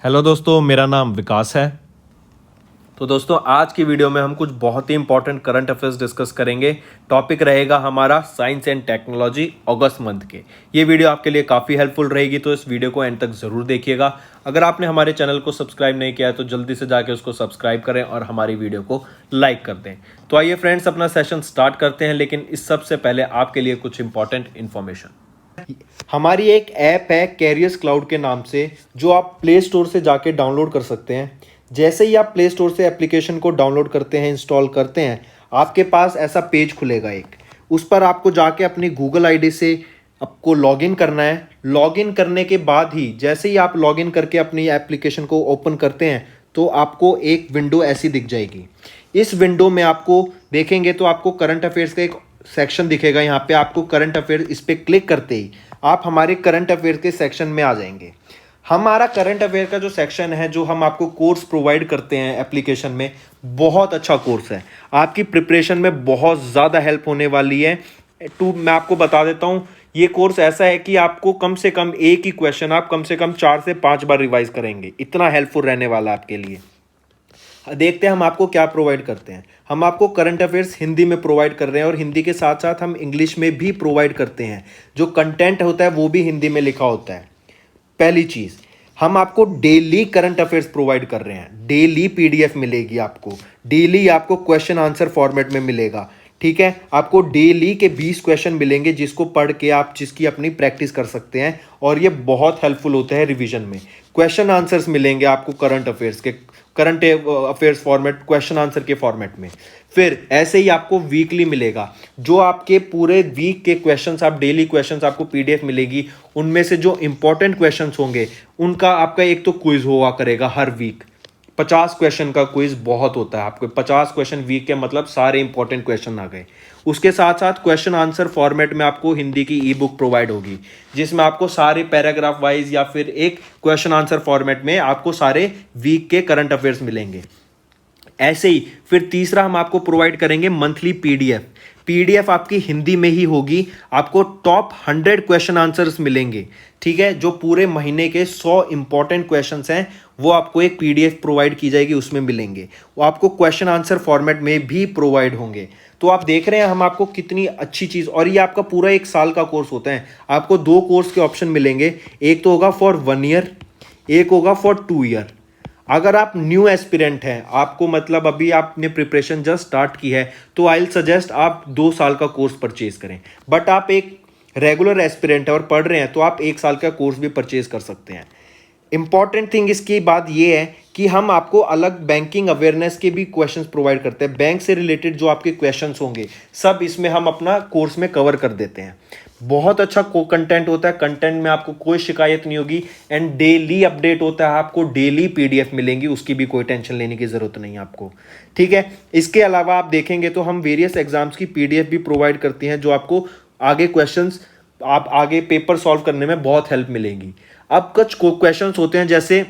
Hello दोस्तों, मेरा नाम विकास है। तो दोस्तों, आज की वीडियो में हम कुछ बहुत ही इंपॉर्टेंट करंट अफेयर्स डिस्कस करेंगे। टॉपिक रहेगा हमारा science and technology August month के। ये वीडियो आपके लिए काफ़ी हेल्पफुल रहेगी, तो इस वीडियो को एंड तक ज़रूर देखिएगा। अगर आपने हमारे चैनल को सब्सक्राइब नहीं किया है तो जल्दी से जाके उसको सब्सक्राइब करें और हमारी वीडियो को लाइक कर दें। तो आइए फ्रेंड्स, अपना सेशन स्टार्ट करते हैं, लेकिन इस सबसे पहले आपके लिए कुछ इंपॉर्टेंट इन्फॉर्मेशन। हमारी एक ऐप है कैरियर्स क्लाउड के नाम से, जो आप प्ले स्टोर से जाके डाउनलोड कर सकते हैं। जैसे ही आप प्ले स्टोर से एप्लीकेशन को डाउनलोड करते हैं, इंस्टॉल करते हैं, आपके पास ऐसा पेज खुलेगा एक। उस पर आपको जाके अपनी गूगल आईडी से आपको लॉगिन करना है। लॉगिन करने के बाद ही जैसे ही आप लॉगिन करके अपनी एप्लीकेशन को ओपन करते हैं तो आपको एक विंडो ऐसी दिख जाएगी। इस विंडो में आपको देखेंगे तो आपको करंट अफेयर्स का एक सेक्शन दिखेगा। यहाँ पे आपको करंट अफेयर, इस पर क्लिक करते ही आप हमारे करंट अफेयर के सेक्शन में आ जाएंगे। हमारा करंट अफेयर का जो सेक्शन है, जो हम आपको कोर्स प्रोवाइड करते हैं एप्लीकेशन में, बहुत अच्छा कोर्स है। आपकी प्रिपरेशन में बहुत ज़्यादा हेल्प होने वाली है। मैं आपको बता देता हूँ, ये कोर्स ऐसा है कि आपको कम से कम एक ही क्वेश्चन आप कम से कम 4 से 5 बार रिवाइज करेंगे। इतना हेल्पफुल रहने वाला है आपके लिए। देखते हैं हम आपको क्या प्रोवाइड करते हैं। हम आपको करंट अफेयर्स हिंदी में प्रोवाइड कर रहे हैं और हिंदी के साथ साथ हम इंग्लिश में भी प्रोवाइड करते हैं। जो कंटेंट होता है वो भी हिंदी में लिखा होता है। पहली चीज़, हम आपको डेली करंट अफेयर्स प्रोवाइड कर रहे हैं। डेली पीडीएफ मिलेगी आपको, डेली आपको क्वेश्चन आंसर फॉर्मेट में मिलेगा। ठीक है, आपको डेली के 20 क्वेश्चन मिलेंगे, जिसको पढ़ के आप जिसकी अपनी प्रैक्टिस कर सकते हैं, और ये बहुत हेल्पफुल होता है रिवीजन में। क्वेश्चन आंसर्स मिलेंगे आपको करंट अफेयर्स के, current affairs format, question answer के फॉर्मेट में। फिर ऐसे ही आपको वीकली मिलेगा, जो आपके पूरे वीक के क्वेश्चंस, आप डेली क्वेश्चंस आपको पीडीएफ मिलेगी। उनमें से जो इंपॉर्टेंट क्वेश्चंस होंगे उनका आपका एक तो क्विज हुआ करेगा हर वीक। 50 क्वेश्चन का क्विज बहुत होता है। आपको 50 क्वेश्चन वीक के मतलब सारे इंपॉर्टेंट क्वेश्चन आ गए। उसके साथ साथ क्वेश्चन आंसर फॉर्मेट में आपको हिंदी की ई बुक प्रोवाइड होगी, जिसमें आपको सारे पैराग्राफ वाइज या फिर एक क्वेश्चन आंसर फॉर्मेट में आपको सारे वीक के करंट अफेयर्स मिलेंगे। ऐसे ही फिर तीसरा हम आपको प्रोवाइड करेंगे मंथली पीडीएफ। पीडीएफ आपकी हिंदी में ही होगी। आपको टॉप 100 क्वेश्चन आंसर्स मिलेंगे। ठीक है, जो पूरे महीने के 100 इंपॉर्टेंट क्वेश्चंस हैं वो आपको एक पीडीएफ प्रोवाइड की जाएगी, उसमें मिलेंगे। वो आपको क्वेश्चन आंसर फॉर्मेट में भी प्रोवाइड होंगे। तो आप देख रहे हैं हम आपको कितनी अच्छी चीज़, और ये आपका पूरा 1 साल का कोर्स होता है। आपको 2 कोर्स के ऑप्शन मिलेंगे, एक तो होगा फॉर 1 ईयर, एक होगा फॉर 2 ईयर। अगर आप न्यू एस्पिरेंट हैं, आपको मतलब अभी आपने प्रिपरेशन जस्ट स्टार्ट की है, तो आई विल सजेस्ट आप 2 साल का कोर्स परचेज करें। बट आप एक रेगुलर एस्पिरेंट है और पढ़ रहे हैं, तो आप 1 साल का कोर्स भी परचेज कर सकते हैं। इंपॉर्टेंट थिंग इसकी बात यह है कि हम आपको अलग बैंकिंग अवेयरनेस के भी क्वेश्चंस प्रोवाइड करते हैं। बैंक से रिलेटेड जो आपके क्वेश्चंस होंगे सब इसमें हम अपना कोर्स में कवर कर देते हैं। बहुत अच्छा कंटेंट होता है। कंटेंट में आपको कोई शिकायत नहीं होगी, एंड डेली अपडेट होता है। आपको डेली पीडीएफ मिलेंगी, उसकी भी कोई टेंशन लेने की जरूरत नहीं है आपको। ठीक है, इसके अलावा आप देखेंगे तो हम वेरियस एग्जाम्स की पीडीएफ भी प्रोवाइड करती हैं, जो आपको आगे क्वेश्चंस, आप आगे पेपर सॉल्व करने में बहुत हेल्प मिलेगी। अब कुछ क्वेश्चंस होते हैं, जैसे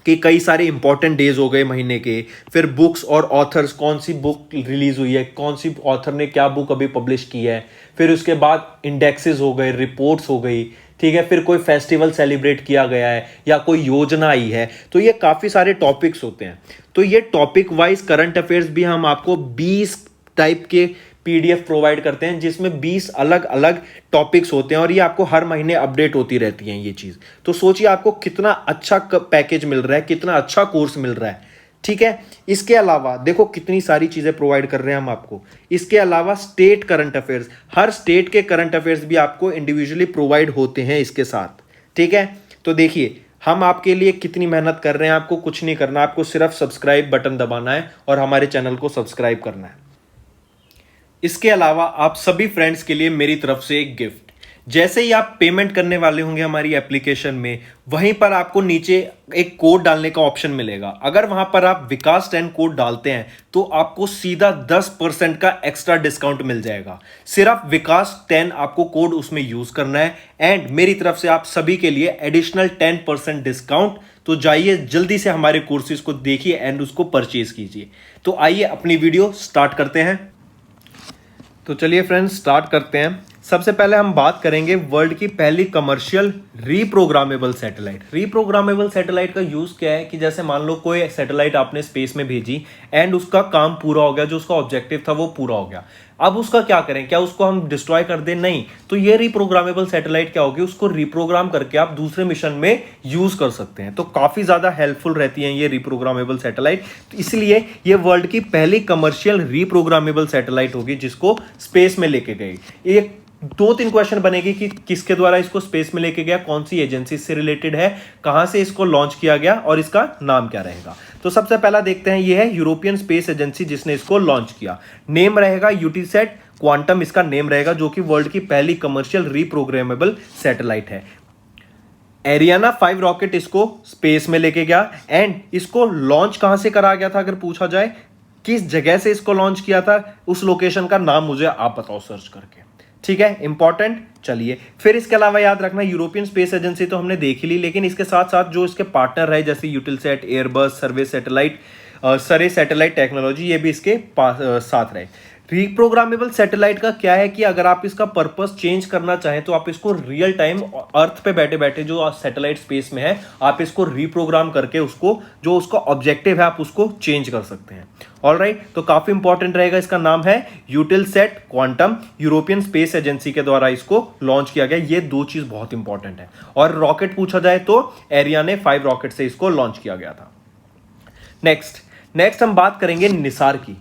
कि कई सारे इंपॉर्टेंट डेज हो गए महीने के, फिर बुक्स और ऑथर्स, कौन सी बुक रिलीज हुई है, कौन सी ऑथर ने क्या बुक अभी पब्लिश की है, फिर उसके बाद इंडेक्सेस हो गए, रिपोर्ट्स हो गई। ठीक है, फिर कोई फेस्टिवल सेलिब्रेट किया गया है या कोई योजना आई है। तो ये काफ़ी सारे टॉपिक्स होते हैं। तो ये टॉपिक वाइज करंट अफेयर्स भी हम आपको 20 टाइप के पीडीएफ प्रोवाइड करते हैं, जिसमें 20 अलग अलग टॉपिक्स होते हैं, और ये आपको हर महीने अपडेट होती रहती हैं ये चीज़। तो सोचिए आपको कितना अच्छा पैकेज मिल रहा है, कितना अच्छा कोर्स मिल रहा है। ठीक है, इसके अलावा देखो कितनी सारी चीज़ें प्रोवाइड कर रहे हैं हम आपको। इसके अलावा स्टेट करंट अफेयर्स, हर स्टेट के करंट अफेयर्स भी आपको इंडिविजुअली प्रोवाइड होते हैं इसके साथ। ठीक है, तो देखिए हम आपके लिए कितनी मेहनत कर रहे हैं। आपको कुछ नहीं करना, आपको सिर्फ सब्सक्राइब बटन दबाना है और हमारे चैनल को सब्सक्राइब करना है। इसके अलावा आप सभी फ्रेंड्स के लिए मेरी तरफ से एक गिफ्ट। जैसे ही आप पेमेंट करने वाले होंगे हमारी एप्लीकेशन में, वहीं पर आपको नीचे एक कोड डालने का ऑप्शन मिलेगा। अगर वहां पर आप विकास 10 कोड डालते हैं तो आपको सीधा 10% का एक्स्ट्रा डिस्काउंट मिल जाएगा। सिर्फ विकास 10 आपको कोड उसमें यूज करना है, एंड मेरी तरफ से आप सभी के लिए एडिशनल 10% डिस्काउंट। तो जाइए जल्दी से हमारे कोर्सेज को देखिए एंड उसको परचेज कीजिए। तो आइए अपनी वीडियो स्टार्ट करते हैं। तो चलिए फ्रेंड्स, स्टार्ट करते हैं। सबसे पहले हम बात करेंगे वर्ल्ड की पहली commercial reprogrammable satellite. Reprogrammable satellite का यूज क्या है कि जैसे मान लो कोई सैटेलाइट आपने स्पेस में भेजी एंड उसका काम पूरा हो गया, जो उसका ऑब्जेक्टिव था वो पूरा हो गया। अब उसका क्या करें, क्या उसको हम डिस्ट्रॉय कर दें? नहीं। तो ये रीप्रोग्रामेबल सैटेलाइट क्या होगी, उसको रीप्रोग्राम करके आप दूसरे मिशन में यूज कर सकते हैं। तो काफी ज्यादा हेल्पफुल रहती हैं ये रीप्रोग्रामेबल सैटेलाइट। तो इसलिए ये वर्ल्ड की पहली कमर्शियल रीप्रोग्रामेबल सैटेलाइट होगी जिसको स्पेस में लेके गई। एक 2-3 क्वेश्चन बनेगी कि किसके द्वारा इसको स्पेस में लेके गया, कौन सी एजेंसी से रिलेटेड है, कहां से इसको लॉन्च किया गया और इसका नाम क्या रहेगा। तो सबसे पहला देखते हैं, ये है यूरोपियन स्पेस एजेंसी जिसने इसको लॉन्च किया। नेम रहेगा यूटीसैट क्वांटम, इसका नेम रहेगा, जो कि वर्ल्ड की पहली कमर्शियल रीप्रोग्रामेबल सैटेलाइट है। एरियाना 5 रॉकेट इसको स्पेस में लेके गया एंड इसको लॉन्च कहां से करा गया था, अगर पूछा जाए किस जगह से इसको लॉन्च किया था, उस लोकेशन का नाम मुझे आप बताओ सर्च करके। ठीक है, इंपॉर्टेंट। चलिए फिर इसके अलावा याद रखना, यूरोपियन स्पेस एजेंसी तो हमने देख ही ली, लेकिन इसके साथ साथ जो इसके पार्टनर रहे जैसे यूटिलसैट, एयरबस, सरे सैटेलाइट टेक्नोलॉजी, ये भी इसके साथ रहे। रीप्रोग्रामेबल सैटेलाइट का क्या है कि अगर आप इसका पर्पस चेंज करना चाहें तो आप इसको रियल टाइम अर्थ पे बैठे बैठे, जो सैटेलाइट स्पेस में है, आप इसको रीप्रोग्राम करके उसको जो उसका ऑब्जेक्टिव है आप उसको चेंज कर सकते हैं। ऑलराइट, तो काफी इंपॉर्टेंट रहेगा। इसका नाम है यूटिलसैट क्वांटम, यूरोपियन स्पेस एजेंसी के द्वारा इसको लॉन्च किया गया। ये 2 चीज बहुत इंपॉर्टेंट है। और रॉकेट पूछा जाए तो एरियाने 5 रॉकेट से इसको लॉन्च किया गया था। नेक्स्ट हम बात करेंगे निसार की,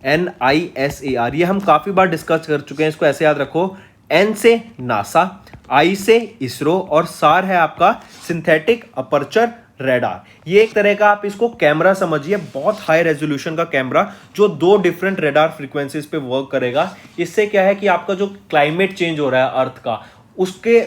NISAR। ये हम काफी बार डिस्कस कर चुके हैं, इसको ऐसे याद रखो। N से नासा, I से इसरो और सार है आपका सिंथेटिक अपर्चर रेडार। ये एक तरह का आप इसको कैमरा समझिए, बहुत हाई रेजोल्यूशन का कैमरा जो 2 डिफरेंट रेडार फ्रीक्वेंसीज पे वर्क करेगा। इससे क्या है कि आपका जो क्लाइमेट चेंज हो रहा है अर्थ का, उसके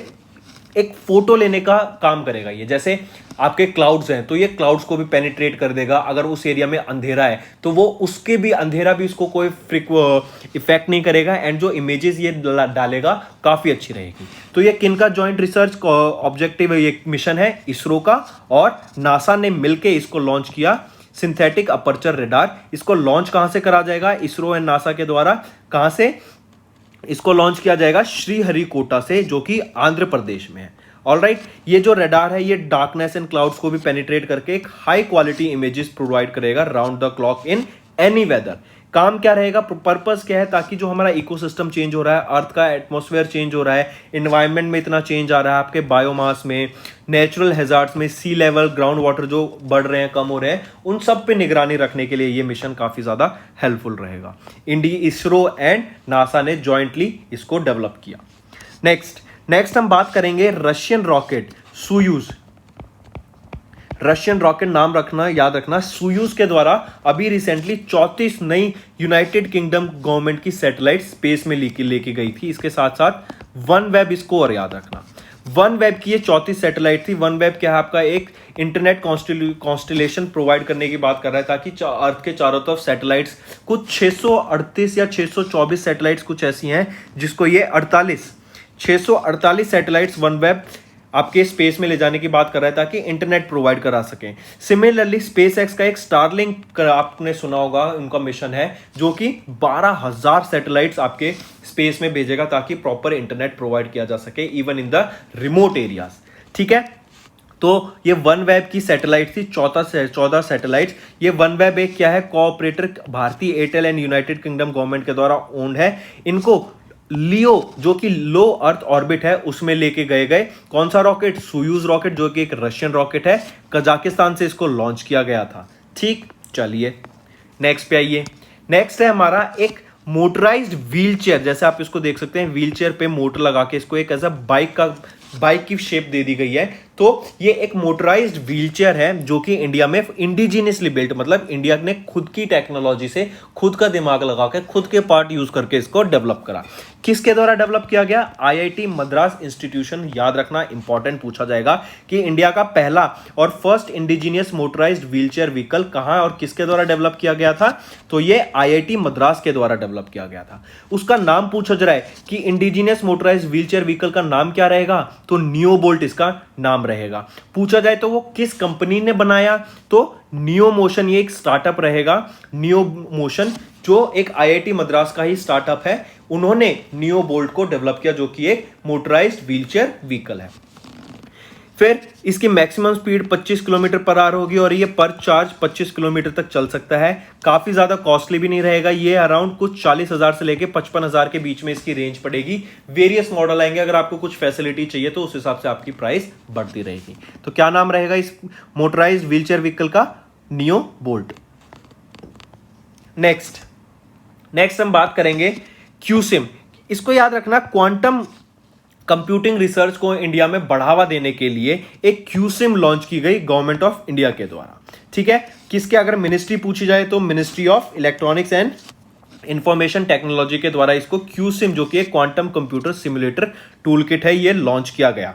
एक फोटो लेने का काम करेगा ये। जैसे आपके क्लाउड्स हैं तो ये क्लाउड्स को भी पेनिट्रेट कर देगा। अगर उस एरिया में अंधेरा है तो वो उसके भी अंधेरा भी उसको कोई इफेक्ट नहीं करेगा एंड जो इमेजेस ये डालेगा काफी अच्छी रहेगी। तो ये किनका जॉइंट रिसर्च ऑब्जेक्टिव है, ये मिशन है इसरो का और नासा ने मिलकर इसको लॉन्च किया, सिंथेटिक अपर्चर रेडार। इसको लॉन्च कहां से करा जाएगा, इसरो एंड नासा के द्वारा। कहां से इसको लॉन्च किया जाएगा, श्रीहरिकोटा से, जो कि आंध्र प्रदेश में है। ऑलराइट, ये जो रेडार है ये डार्कनेस एंड क्लाउड्स को भी पेनिट्रेट करके एक हाई क्वालिटी इमेजेस प्रोवाइड करेगा round the clock in any weather. काम क्या रहेगा, पर्पस क्या है, ताकि जो हमारा इकोसिस्टम चेंज हो रहा है, अर्थ का एटमॉस्फेयर चेंज हो रहा है, एनवायरनमेंट में इतना चेंज आ रहा है, आपके बायोमास में, नेचुरल हैजार्ड्स में, सी लेवल, ग्राउंड वाटर जो बढ़ रहे हैं, कम हो रहे हैं, उन सब पे निगरानी रखने के लिए ये मिशन काफी ज्यादा हेल्पफुल रहेगा। इसरो एंड नासा ने जॉइंटली इसको डेवलप किया। नेक्स्ट हम बात करेंगे Russian rocket Soyuz. Russian rocket नाम रखना, याद रखना, सोयूज के द्वारा अभी रिसेंटली 34 नई यूनाइटेड किंगडम गवर्नमेंट की सैटेलाइट स्पेस में लेके गई थी। इसके साथ साथ वन वेब इसको और याद रखना, वन वेब की ये 34 सैटेलाइट थी। वन वेब क्या है, आपका एक इंटरनेट कॉन्स्टिलेशन प्रोवाइड करने की बात कर रहा है, ताकि अर्थ के चारों तरफ सैटेलाइट्स, कुछ 638 या 624 सैटेलाइट्स कुछ ऐसी हैं जिसको ये 648 सैटेलाइट्स वन वेब आपके स्पेस में ले जाने की बात कर रहा है, ताकि इंटरनेट प्रोवाइड करा सकें। सिमिलरली स्पेस एक्स का एक स्टारलिंक आपने सुना होगा, उनका मिशन है जो कि 12,000 सैटेलाइट्स आपके स्पेस में भेजेगा ताकि प्रॉपर इंटरनेट प्रोवाइड किया जा सके even in the remote areas. ठीक है, तो ये वन वेब की सैटेलाइट थी 14 सैटेलाइट्स। ये वन वेब एक क्या है, कोऑपरेटर भारतीय Airtel and United kingdom government के द्वारा ओन्ड है। इनको लियो जो कि लो अर्थ ऑर्बिट है उसमें लेके गए। कौन सा रॉकेट, सोयूज रॉकेट, जो कि एक रशियन रॉकेट है, कजाकिस्तान से इसको लॉन्च किया गया था। ठीक, चलिए नेक्स्ट पे आइए। नेक्स्ट है हमारा एक मोटराइज्ड व्हील चेयर। जैसे आप इसको देख सकते हैं, व्हील चेयर पे मोटर लगा के इसको एक ऐसा बाइक की शेप दे दी गई है। तो ये एक मोटराइज्ड व्हीलचेयर है जो कि इंडिया में इंडिजिनियसली बिल्ट, मतलब इंडिया ने खुद की टेक्नोलॉजी से, खुद का दिमाग लगा के, खुद के पार्ट यूज करके इसको डेवलप करा। किसके द्वारा डेवलप किया गया, IIT मद्रास इंस्टीट्यूशन। याद रखना, इंपॉर्टेंट पूछा जाएगा कि इंडिया का पहला और first indigenous motorised wheelchair vehicle कहां और किसके द्वारा डेवलप किया गया था, तो ये IIT मद्रास के द्वारा डेवलप किया गया था। उसका नाम पूछा जा रहा है कि इंडिजिनियस मोटराइज्ड व्हीलचेयर व्हीकल का नाम क्या रहेगा, तो नियोबोल्ट इसका नाम रहेगा। पूछा जाए तो वो किस कंपनी ने बनाया, तो नियो मोशन, ये एक स्टार्टअप रहेगा। नियो मोशन जो एक IIT मद्रास का ही स्टार्टअप है, उन्होंने नियो बोल्ट को डेवलप किया, जो कि एक मोटराइज्ड व्हीलचेयर व्हीकल है। फिर इसकी maximum speed 25 kilometre per hour होगी और ये पर चार्ज 25 किलोमीटर तक चल सकता है। काफी ज्यादा कॉस्टली भी नहीं रहेगा, ये अराउंड कुछ 40,000 से लेके 55,000 के बीच में इसकी रेंज पड़ेगी। वेरियस मॉडल आएंगे, अगर आपको कुछ फैसिलिटी चाहिए तो उस हिसाब से आपकी प्राइस बढ़ती रहेगी। तो क्या नाम रहेगा इस मोटराइज्ड व्हीलचेयर व्हीकल का? Neo bolt. नेक्स्ट हम बात करेंगे क्यूसिम। इसको याद रखना, क्वांटम कंप्यूटिंग रिसर्च को इंडिया में बढ़ावा देने के लिए एक क्यूसिम लॉन्च की गई गवर्नमेंट ऑफ इंडिया के द्वारा। ठीक है, किसके अगर मिनिस्ट्री पूछी जाए तो ministry of electronics and information technology के द्वारा इसको क्यूसिम, जो कि एक quantum computer simulator tool kit है, ये लॉन्च किया गया।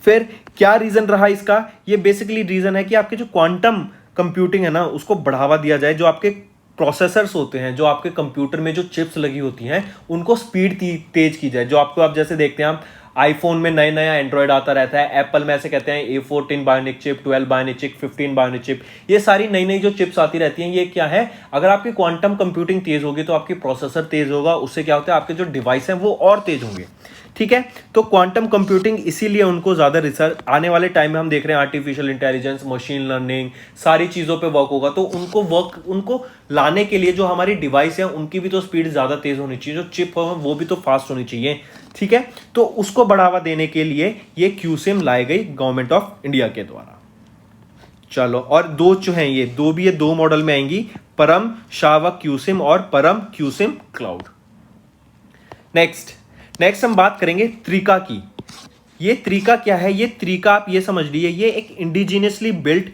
फिर क्या रीजन रहा इसका? ये बेसिकली रीजन है कि आपके जो क्वांटम कंप्यूटिंग है ना, उसको बढ़ावा दिया जाए। जो आपके प्रोसेसर्स होते हैं, जो आपके कंप्यूटर में जो चिप्स लगी होती हैं, उनको स्पीड तेज की जाए। जो आपको आप जैसे देखते हैं, आप आईफोन में नया एंड्रॉयड आता रहता है, एप्पल में ऐसे कहते हैं A14 bionic chip, 12 bionic chip, 15 bionic chip, ये सारी नई जो चिप्स आती रहती हैं, ये क्या है? अगर आपकी क्वांटम कंप्यूटिंग तेज होगी तो आपकी प्रोसेसर तेज होगा, उससे क्या होता है, आपके जो डिवाइस हैं वो और तेज होंगे। ठीक है, तो क्वांटम कंप्यूटिंग इसीलिए उनको ज्यादा रिसर्च आने वाले टाइम में हम देख रहे हैं, आर्टिफिशियल इंटेलिजेंस, मशीन लर्निंग, सारी चीजों पे वर्क होगा। तो उनको लाने के लिए जो हमारी डिवाइस है उनकी भी तो स्पीड ज्यादा तेज होनी चाहिए, जो चिप हो वो भी तो फास्ट होनी चाहिए। ठीक है, तो उसको बढ़ावा देने के लिए ये क्यूसिम लाई गई गवर्नमेंट ऑफ इंडिया के द्वारा। चलो, और दो जो हैं, ये दो मॉडल में आएंगी, परम शावक क्यूसिम और परम क्यूसिम क्लाउड। नेक्स्ट हम बात करेंगे त्रिका की। ये त्रिका क्या है? ये त्रिका आप ये समझ लीजिए, ये एक इंडिजिनियसली बिल्ट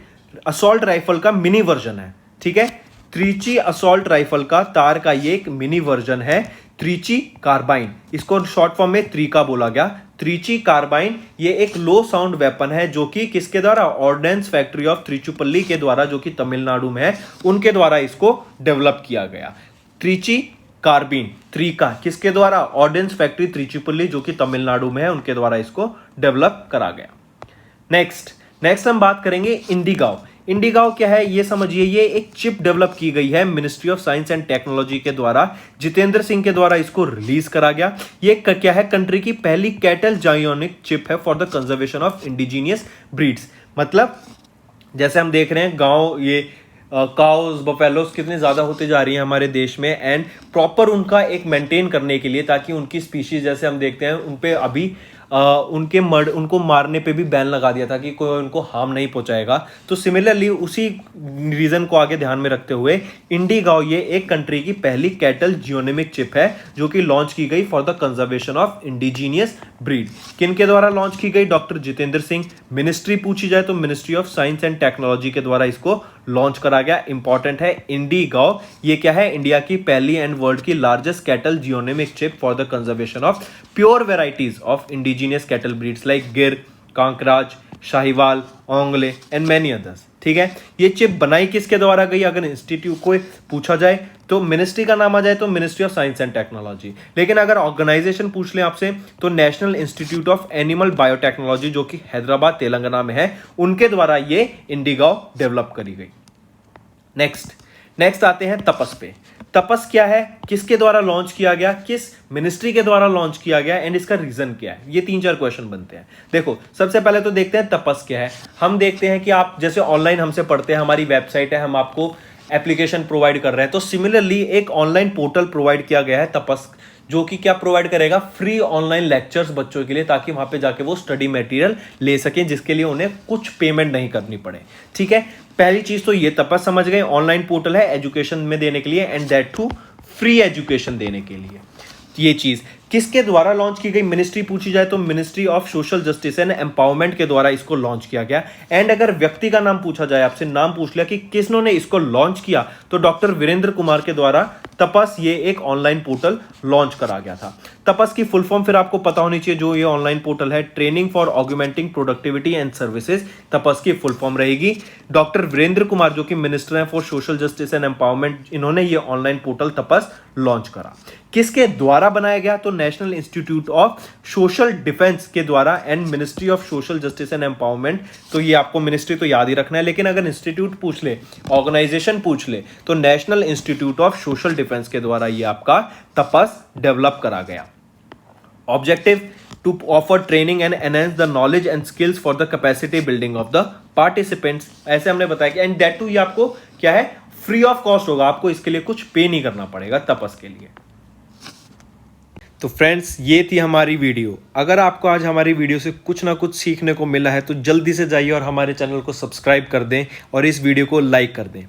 असॉल्ट राइफल का मिनी वर्जन है। ठीक है, त्रिची असॉल्ट राइफल का तार का ये एक मिनी वर्जन है, त्रिची कार्बाइन, इसको शॉर्ट फॉर्म में त्रिका बोला गया। त्रिची कार्बाइन ये एक लो साउंड वेपन है, जो कि किसके द्वारा? ऑर्डिनेंस फैक्ट्री ऑफ त्रिचुपल्ली के द्वारा, जो कि तमिलनाडु में है, उनके द्वारा इसको डेवलप किया गया। त्रिची कार्बिन त्रिका किसके द्वारा? ऑर्डिनेंस फैक्ट्री त्रिचुपल्ली, जो कि तमिलनाडु में है, उनके द्वारा इसको डेवलप करा गया। नेक्स्ट हम बात करेंगे इंडिगाव। इंडिगाव क्या है ये समझिए, ये एक चिप डेवलप की गई है ministry of science and technology के द्वारा, जितेंद्र सिंह के द्वारा इसको रिलीज करा गया। ये क्या है? कंट्री की पहली कैटल जायोनिक चिप है for the conservation of indigenous breeds. मतलब जैसे हम देख रहे हैं गांव, ये काउस बफेलोस कितने ज्यादा होते जा रही हैं हमारे देश में, एंड प्रॉपर उनका एक मेंटेन करने के लिए, ताकि उनकी स्पीशीज जैसे हम देखते हैं उन पे अभी उनको मारने पे भी बैन लगा दिया था कि कोई उनको हार्म नहीं पहुंचाएगा। तो सिमिलरली उसी रीजन को आगे ध्यान में रखते हुए इंडिगाव ये एक कंट्री की पहली कैटल जियोनिमिक चिप है, जो कि लॉन्च की गई for the conservation of indigenous breed. किन के द्वारा लॉन्च की गई? डॉक्टर जितेंद्र सिंह। मिनिस्ट्री पूछी जाए तो ministry of science and technology के द्वारा इसको लॉन्च करा गया। इंपॉर्टेंट है, इंडिगाव ये क्या है? इंडिया की पहली एंड वर्ल्ड की largest cattle genomic chip for the conservation of pure varieties of indigenous cattle breeds like Gir, Kankrej, Sahiwal, Ongole and many others. ठीक है, ये चिप बनाई किसके द्वारा गई? अगर इंस्टीट्यूट को पूछा जाए तो मिनिस्ट्री का नाम आ जाए तो ministry of science and technology, लेकिन अगर ऑर्गेनाइजेशन पूछ ले आपसे तो national institute of animal biotechnology, जो कि हैदराबाद तेलंगाना में है, उनके द्वारा ये इंडिगाव डेवलप करी गई। नेक्स्ट आते हैं तपस पे। तपस क्या है? किसके द्वारा लॉन्च किया गया? किस मिनिस्ट्री के द्वारा लॉन्च किया गया? एंड इसका रीजन क्या है? ये 3-4 क्वेश्चन बनते हैं। देखो, सबसे पहले तो देखते हैं तपस क्या है। हम देखते हैं कि आप जैसे ऑनलाइन हमसे पढ़ते हैं, हमारी वेबसाइट है, हम आपको एप्लीकेशन प्रोवाइड कर रहे हैं, तो सिमिलरली एक ऑनलाइन पोर्टल प्रोवाइड किया गया है तपस, जो कि क्या प्रोवाइड करेगा? फ्री ऑनलाइन लेक्चर्स बच्चों के लिए, ताकि वहां पे जाके वो स्टडी मटेरियल ले सकें, जिसके लिए उन्हें कुछ पेमेंट नहीं करनी पड़े। ठीक है, पहली चीज तो ये तपस समझ गए, ऑनलाइन पोर्टल है एजुकेशन में देने के लिए, and that to free education देने के लिए। ये चीज किसके द्वारा लॉन्च की गई? मिनिस्ट्री पूछी जाए तो ministry of social justice and empowerment के द्वारा इसको लॉन्च किया गया। एंड अगर व्यक्ति का नाम पूछा जाए, आपसे नाम पूछ लिया कि किसने इसको लॉन्च किया, तो डॉक्टर वीरेंद्र कुमार के द्वारा तपस ये एक ऑनलाइन पोर्टल लॉन्च करा गया था। तपस की फुल फॉर्म फिर आपको पता होनी चाहिए, जो ये ऑनलाइन पोर्टल है, training for augmenting productivity and services, TAPAS की फुल फॉर्म रहेगी। डॉक्टर वीरेंद्र कुमार जो कि मिनिस्टर हैं for social justice and empowerment, इन्होंने ये ऑनलाइन पोर्टल तपस लॉन्च करा। किसके द्वारा बनाया गया? तो national institute of social defence के द्वारा and ministry of social justice and empowerment. तो ये आपको मिनिस्ट्री तो याद ही रखना है, लेकिन अगर इंस्टीट्यूट पूछ ले, ऑर्गेनाइजेशन पूछ ले, तो national institute of social defence defence के द्वारा ये आपका तपस डेवलप करा गया। Objective to offer training and enhance the knowledge and skills for the capacity building of the participants. ऐसे हमने बताया कि एंड दैट टू ये आपको क्या है, फ्री ऑफ कॉस्ट होगा, आपको इसके लिए कुछ पे नहीं करना पड़ेगा तपस के लिए। तो फ्रेंड्स ये थी हमारी वीडियो। अगर आपको आज हमारी वीडियो से कुछ ना कुछ सीखने को मिला है तो जल्दी से जाइए और हमारे चैनल को सब्सक्राइब कर दें और इस वीडियो को लाइक कर दें।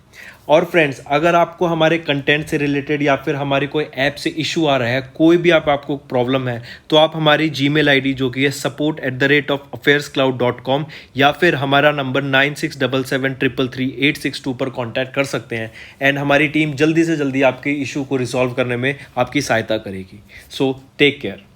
और फ्रेंड्स अगर आपको हमारे कंटेंट से रिलेटेड या फिर हमारी कोई ऐप से इशू आ रहा है, कोई भी आपको प्रॉब्लम है, तो आप हमारी जीमेल आईडी जो कि है support@affairscloud.com या फिर हमारा नंबर 9677333862 पर कॉन्टैक्ट कर सकते हैं एंड हमारी टीम जल्दी से जल्दी आपके इशू को रिजॉल्व करने में आपकी सहायता करेगी। So take care.